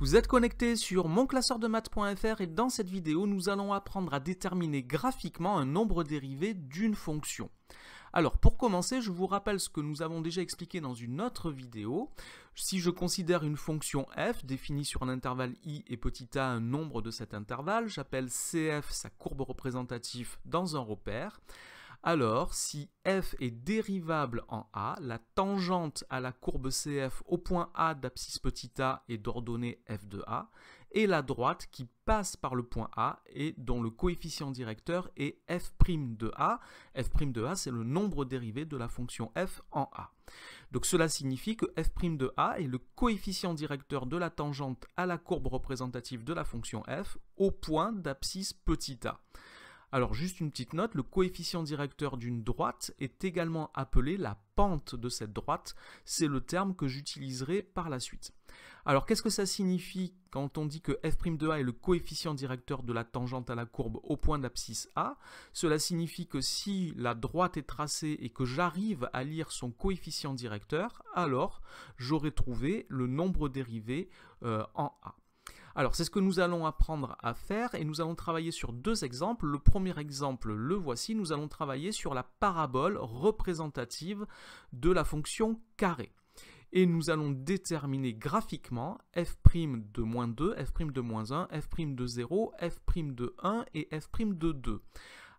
Vous êtes connecté sur monclasseurdemaths.fr et dans cette vidéo, nous allons apprendre à déterminer graphiquement un nombre dérivé d'une fonction. Alors pour commencer, je vous rappelle ce que nous avons déjà expliqué dans une autre vidéo. Si je considère une fonction f définie sur un intervalle i et petit a un nombre de cet intervalle, j'appelle cf sa courbe représentative dans un repère. Alors, si f est dérivable en a, la tangente à la courbe CF au point A d'abscisse petit a est d'ordonnée f de a, et la droite qui passe par le point A et dont le coefficient directeur est f' de a. F' de a, c'est le nombre dérivé de la fonction f en a. Donc cela signifie que f' de a est le coefficient directeur de la tangente à la courbe représentative de la fonction f au point d'abscisse petit a. Alors juste une petite note, le coefficient directeur d'une droite est également appelé la pente de cette droite, c'est le terme que j'utiliserai par la suite. Alors qu'est-ce que ça signifie quand on dit que f' de a est le coefficient directeur de la tangente à la courbe au point d'abscisse a? Cela signifie que si la droite est tracée et que j'arrive à lire son coefficient directeur, alors j'aurai trouvé le nombre dérivé en a. Alors, c'est ce que nous allons apprendre à faire et nous allons travailler sur deux exemples. Le premier exemple, le voici, nous allons travailler sur la parabole représentative de la fonction carré. Et nous allons déterminer graphiquement f' de moins 2, f' de moins 1, f' de 0, f' de 1 et f' de 2.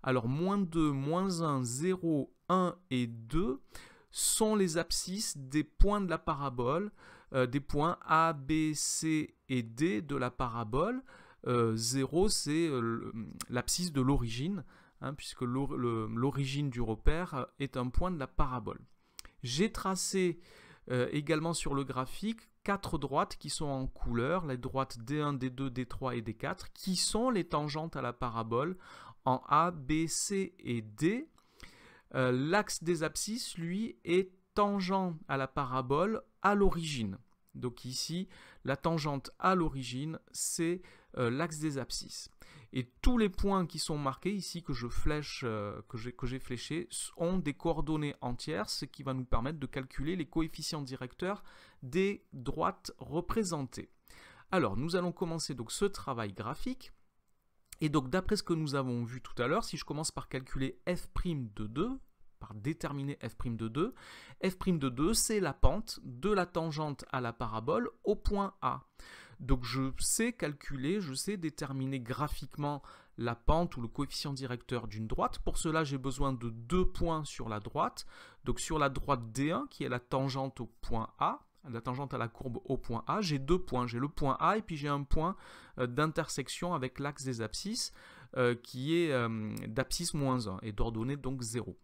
Alors, moins 2, moins 1, 0, 1 et 2 sont les abscisses des points de la parabole, des points A, B, C et D de la parabole. 0, c'est l'abscisse de l'origine, puisque l'origine du repère est un point de la parabole. J'ai tracé également sur le graphique 4 droites qui sont en couleur, les droites D1, D2, D3 et D4, qui sont les tangentes à la parabole en A, B, C et D. L'axe des abscisses, lui, est tangent à la parabole à l'origine. Donc ici, la tangente à l'origine, c'est l'axe des abscisses. Et tous les points qui sont marqués ici, que j'ai fléchés, ont des coordonnées entières, ce qui va nous permettre de calculer les coefficients directeurs des droites représentées. Alors, nous allons commencer donc ce travail graphique. Et donc, d'après ce que nous avons vu tout à l'heure, si je commence par calculer f' de 2, par déterminer f' de 2, f' de 2, c'est la pente de la tangente à la parabole au point A. Donc, je sais calculer, je sais déterminer graphiquement la pente ou le coefficient directeur d'une droite. Pour cela, j'ai besoin de 2 points sur la droite. Donc, sur la droite D1, qui est la tangente au point A, la tangente à la courbe au point A, j'ai 2 points. J'ai le point A et puis j'ai un point d'intersection avec l'axe des abscisses qui est d'abscisse moins 1 et d'ordonnée donc 0.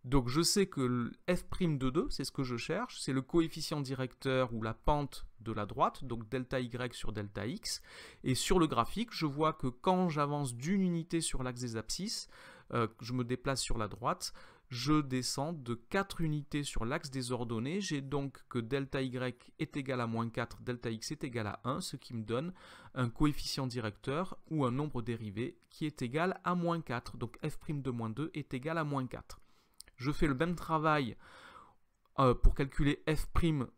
Donc je sais que f' de 2, c'est ce que je cherche, c'est le coefficient directeur ou la pente de la droite, donc delta y sur delta x. Et sur le graphique, je vois que quand j'avance d'une unité sur l'axe des abscisses, je me déplace sur la droite, je descends de 4 unités sur l'axe des ordonnées. J'ai donc que delta y est égal à moins 4, delta x est égal à 1, ce qui me donne un coefficient directeur ou un nombre dérivé qui est égal à moins 4. Donc f' de moins 2 est égal à moins 4. Je fais le même travail pour calculer f'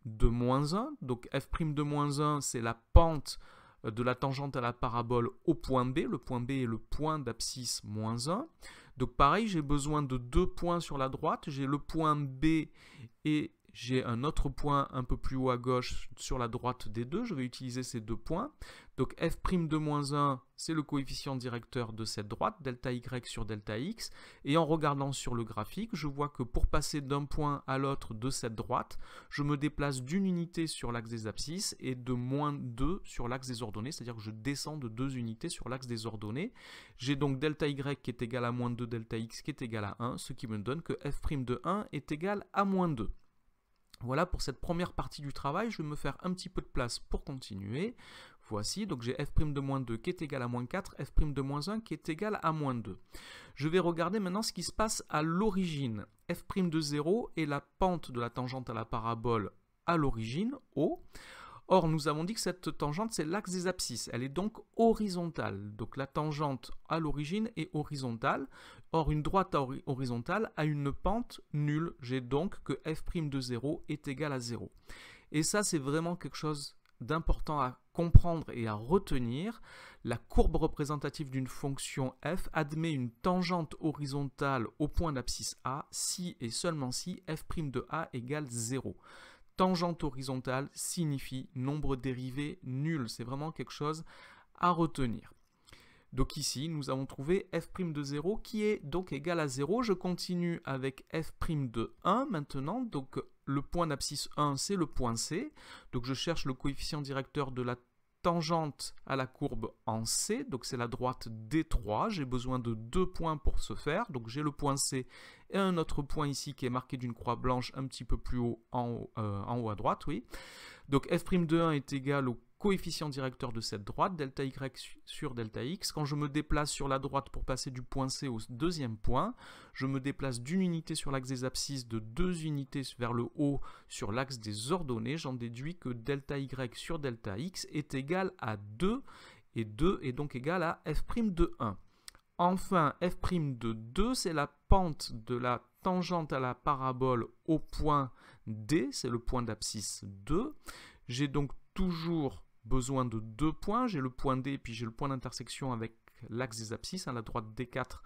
de moins 1. Donc f' de moins 1, c'est la pente de la tangente à la parabole au point B. Le point B est le point d'abscisse moins 1. Donc pareil, j'ai besoin de 2 points sur la droite. J'ai le point B et j'ai un autre point un peu plus haut à gauche sur la droite des deux. Je vais utiliser ces 2 points. Donc f' de moins 1, c'est le coefficient directeur de cette droite, delta y sur delta x. Et en regardant sur le graphique, je vois que pour passer d'un point à l'autre de cette droite, je me déplace d'une unité sur l'axe des abscisses et de moins 2 sur l'axe des ordonnées, c'est-à-dire que je descends de 2 unités sur l'axe des ordonnées. J'ai donc delta y qui est égal à moins 2, delta x qui est égal à 1, ce qui me donne que f' de 1 est égal à moins 2. Voilà pour cette première partie du travail, je vais me faire un petit peu de place pour continuer. Voici, donc j'ai f' de moins 2 qui est égal à moins 4, f' de moins 1 qui est égal à moins 2. Je vais regarder maintenant ce qui se passe à l'origine. f' de 0 est la pente de la tangente à la parabole à l'origine, O. Or, nous avons dit que cette tangente, c'est l'axe des abscisses. Elle est donc horizontale. Donc la tangente à l'origine est horizontale. Or, une droite horizontale a une pente nulle. J'ai donc que f' de 0 est égal à 0. Et ça, c'est vraiment quelque chose d'important à comprendre et à retenir, la courbe représentative d'une fonction f admet une tangente horizontale au point d'abscisse A si et seulement si f' de A égale 0. Tangente horizontale signifie nombre dérivé nul. C'est vraiment quelque chose à retenir. Donc ici, nous avons trouvé f' de 0 qui est donc égal à 0. Je continue avec f' de 1 maintenant. Donc le point d'abscisse 1, c'est le point C. Donc je cherche le coefficient directeur de la tangente à la courbe en C. Donc c'est la droite D3. J'ai besoin de 2 points pour ce faire. Donc j'ai le point C et un autre point ici qui est marqué d'une croix blanche un petit peu plus haut en haut à droite. Oui. Donc f' de 1 est égal au coefficient directeur de cette droite, delta y sur delta x. Quand je me déplace sur la droite pour passer du point C au deuxième point, je me déplace d'une unité sur l'axe des abscisses, de 2 unités vers le haut sur l'axe des ordonnées. J'en déduis que delta y sur delta x est égal à 2, et 2 est donc égal à f' de 1. Enfin, f' de 2, c'est la pente de la tangente à la parabole au point D, c'est le point d'abscisse 2. J'ai donc toujours besoin de 2 points, j'ai le point D, puis j'ai le point d'intersection avec l'axe des abscisses, la droite D4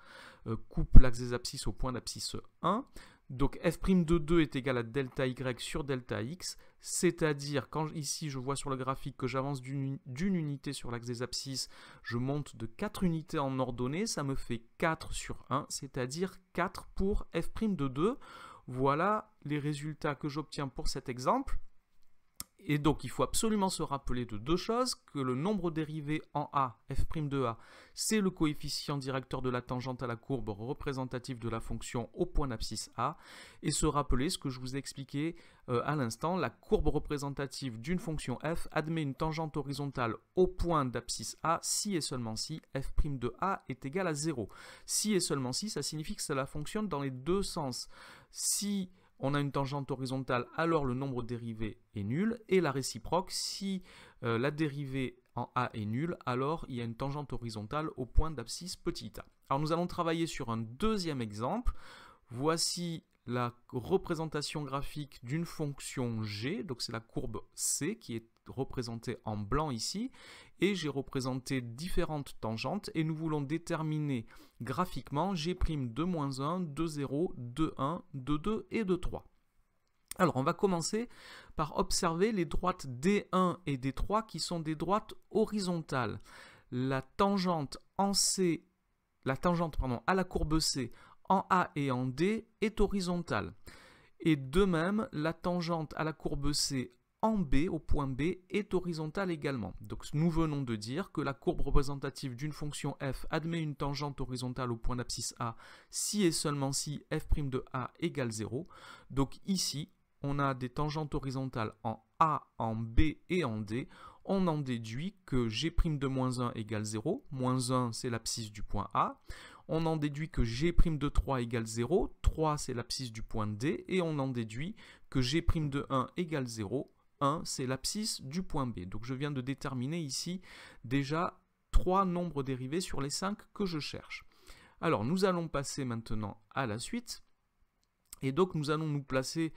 coupe l'axe des abscisses au point d'abscisse 1. Donc f' de 2 est égal à delta y sur delta x, c'est-à-dire quand ici je vois sur le graphique que j'avance d'une unité sur l'axe des abscisses, je monte de 4 unités en ordonnée, ça me fait 4 sur 1, c'est-à-dire 4 pour f' de 2. Voilà les résultats que j'obtiens pour cet exemple. Et donc, il faut absolument se rappeler de deux choses, que le nombre dérivé en A, f' de A, c'est le coefficient directeur de la tangente à la courbe représentative de la fonction au point d'abscisse A, et se rappeler ce que je vous ai expliqué à l'instant, la courbe représentative d'une fonction f admet une tangente horizontale au point d'abscisse A si et seulement si f' de A est égal à 0. Si et seulement si, ça signifie que cela fonctionne dans les deux sens. Si on a une tangente horizontale, alors le nombre dérivé est nul, et la réciproque, si la dérivée en A est nulle, alors il y a une tangente horizontale au point d'abscisse petit a. Alors nous allons travailler sur un deuxième exemple. Voici la représentation graphique d'une fonction g, donc c'est la courbe C qui est représentée en blanc ici, et j'ai représenté différentes tangentes, et nous voulons déterminer graphiquement g' de moins 1, de 0, de 1, de 2 et de 3. Alors on va commencer par observer les droites D1 et D3 qui sont des droites horizontales. La tangente à la courbe C en A et en D est horizontale. Et de même, la tangente à la courbe C en B, au point B, est horizontale également. Donc nous venons de dire que la courbe représentative d'une fonction f admet une tangente horizontale au point d'abscisse A si et seulement si f' de A égale 0. Donc ici, on a des tangentes horizontales en A, en B et en D. On en déduit que g' de moins 1 égale 0. Moins 1, c'est l'abscisse du point A. On en déduit que g' de 3 égale 0. 3, c'est l'abscisse du point D. Et on en déduit que g' de 1 égale 0. 1, c'est l'abscisse du point B. Donc je viens de déterminer ici déjà 3 nombres dérivés sur les 5 que je cherche. Alors nous allons passer maintenant à la suite. Et donc nous allons nous placer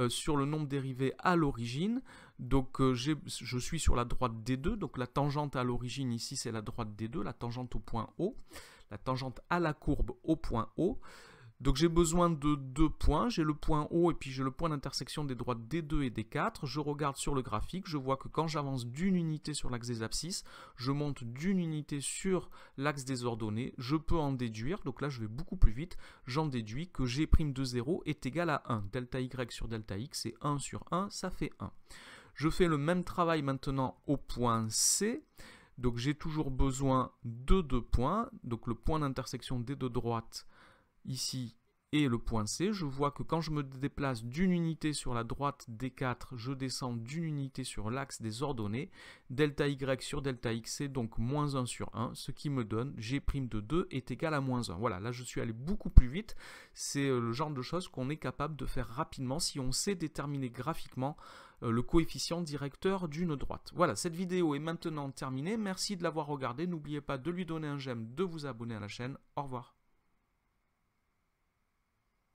sur le nombre dérivé à l'origine. Donc je suis sur la droite D2, donc la tangente à l'origine ici c'est la droite D2, la tangente au point O, la tangente à la courbe au point O. Donc j'ai besoin de 2 points, j'ai le point O et puis j'ai le point d'intersection des droites D2 et D4. Je regarde sur le graphique, je vois que quand j'avance d'une unité sur l'axe des abscisses, je monte d'une unité sur l'axe des ordonnées, je peux en déduire, donc là je vais beaucoup plus vite, j'en déduis que g' de 0 est égal à 1. Delta y sur delta x, c'est 1 sur 1, ça fait 1. Je fais le même travail maintenant au point C. Donc j'ai toujours besoin de 2 points, donc le point d'intersection des deux droites ici et le point C, je vois que quand je me déplace d'une unité sur la droite D4, je descends d'une unité sur l'axe des ordonnées. Delta y sur delta x, c'est donc moins 1 sur 1, ce qui me donne g' de 2 est égal à moins 1. Voilà, là je suis allé beaucoup plus vite. C'est le genre de choses qu'on est capable de faire rapidement si on sait déterminer graphiquement le coefficient directeur d'une droite. Voilà, cette vidéo est maintenant terminée. Merci de l'avoir regardée. N'oubliez pas de lui donner un j'aime, de vous abonner à la chaîne. Au revoir.